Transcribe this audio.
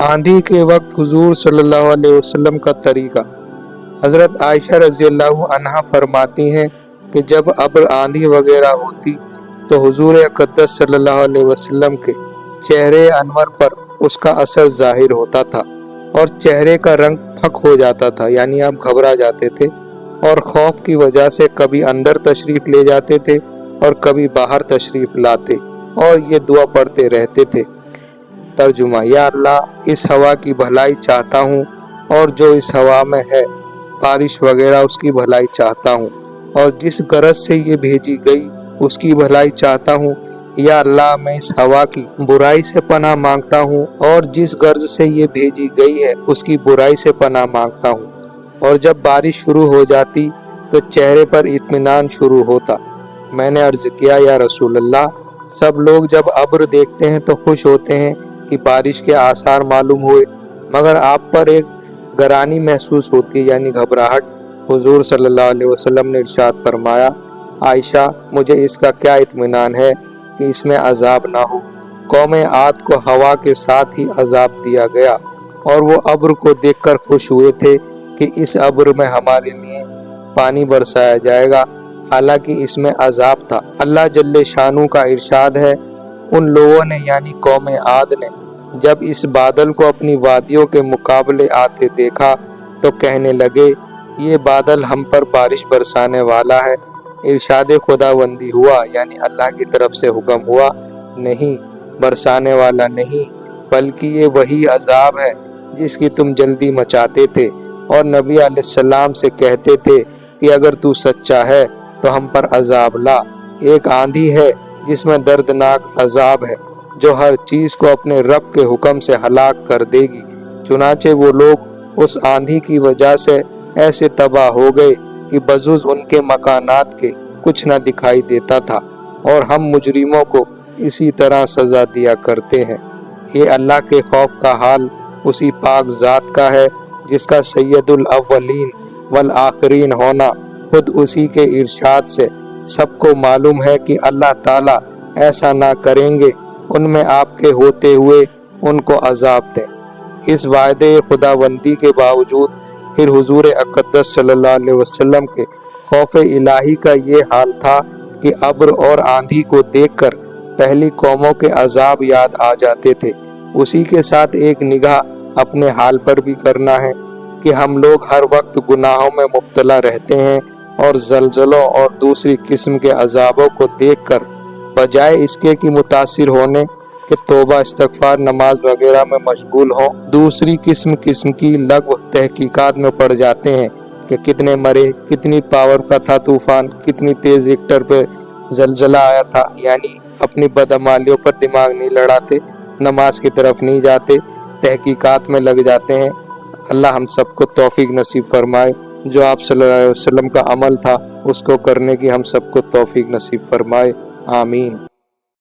आंधी के वक्त हुजूर सल्लल्लाहु अलैहि वसल्लम का तरीका। हज़रत आयशा रज़ी अल्लाह अन्हा फरमाती हैं कि जब अब्र आंधी वगैरह होती तो हुजूर अक़दस सल्लल्लाहु अलैहि वसल्लम के चेहरे अनवर पर उसका असर ज़ाहिर होता था और चेहरे का रंग फक हो जाता था, यानी आप घबरा जाते थे और खौफ की वजह से कभी अंदर तशरीफ़ ले जाते थे और कभी बाहर तशरीफ़ लाते और ये दुआ पढ़ते रहते थे। तर्जुमा, या अल्लाह इस हवा की भलाई चाहता हूँ और जो इस हवा में है बारिश वगैरह उसकी भलाई चाहता हूँ, और जिस गरज से ये भेजी गई उसकी भलाई चाहता हूँ। या अल्लाह मैं इस हवा की बुराई से पनाह मांगता हूँ और जिस गर्ज से ये भेजी गई है उसकी बुराई से पनाह मांगता हूँ। और जब बारिश शुरू हो जाती तो चेहरे पर इत्मीनान शुरू होता। मैंने अर्ज किया, या रसूल अल्लाह, सब लोग जब अब्र देखते हैं तो खुश होते हैं कि बारिश के आसार मालूम हुए, मगर आप पर एक गरानी महसूस होती है, यानी घबराहट। हुजूर सल्लल्लाहु अलैहि वसल्लम ने इरशाद फरमाया, आयशा, मुझे इसका क्या इत्मीनान है कि इसमें अजाब ना हो। कौम आद को हवा के साथ ही अजाब दिया गया और वो अब्र को देखकर खुश हुए थे कि इस अब्र में हमारे लिए पानी बरसाया जाएगा, हालांकि इसमें अजाब था। अल्लाह जल्ले शानू का इरशाद है, उन लोगों ने यानी कौम आद ने जब इस बादल को अपनी वादियों के मुकाबले आते देखा तो कहने लगे, ये बादल हम पर बारिश बरसाने वाला है। इरशाद खुदावंदी हुआ, यानी अल्लाह की तरफ से हुक्म हुआ, नहीं, बरसाने वाला नहीं, बल्कि ये वही अजाब है जिसकी तुम जल्दी मचाते थे और नबी अलैहिस्सलाम से कहते थे कि अगर तू सच्चा है तो हम पर अजाब ला। एक आंधी है जिसमें दर्दनाक अजाब है जो हर चीज़ को अपने रब के हुक्म से हलाक कर देगी। चुनाचे वो लोग उस आंधी की वजह से ऐसे तबाह हो गए कि बजुज़ उनके मकानात के कुछ न दिखाई देता था, और हम मुजरिमों को इसी तरह सज़ा दिया करते हैं। ये अल्लाह के खौफ का हाल उसी पाक ज़ात का है जिसका सैयदुल अव्वलीन वल आखिरीन होना खुद उसी के इरशाद से सबको मालूम है कि अल्लाह ताला ऐसा ना करेंगे उनमें आपके होते हुए उनको अजाब दें। इस वायदे खुदाबंदी के बावजूद फिर हुजूर अक़दस सल्लल्लाहु अलैहि वसल्लम के खौफ इलाही का ये हाल था कि अब्र और आंधी को देखकर पहली कौमों के अजाब याद आ जाते थे। उसी के साथ एक निगाह अपने हाल पर भी करना है कि हम लोग हर वक्त गुनाहों में मुब्तला रहते हैं और ज़लज़लों और दूसरी किस्म के अजाबों को देखकर बजाय इसके कि मुतासिर होने कि तौबा इस्तग़फ़ार नमाज वगैरह में मशगूल हों, दूसरी किस्म की लग़्व तहकीकात में पड़ जाते हैं कि कितने मरे, कितनी पावर का था तूफ़ान, कितनी तेज़ रिक्टर पे ज़लज़ला आया था, यानी अपनी बदअमालियों पर दिमाग नहीं लड़ाते, नमाज की तरफ नहीं जाते, तहकीकात में लग जाते हैं। अल्लाह हम सबको तौफीक नसीब फरमाए, जो आप सल्लल्लाहु अलैहि वसल्लम का अमल था उसको करने की हम सबको तौफीक नसीब फरमाए। आमीन।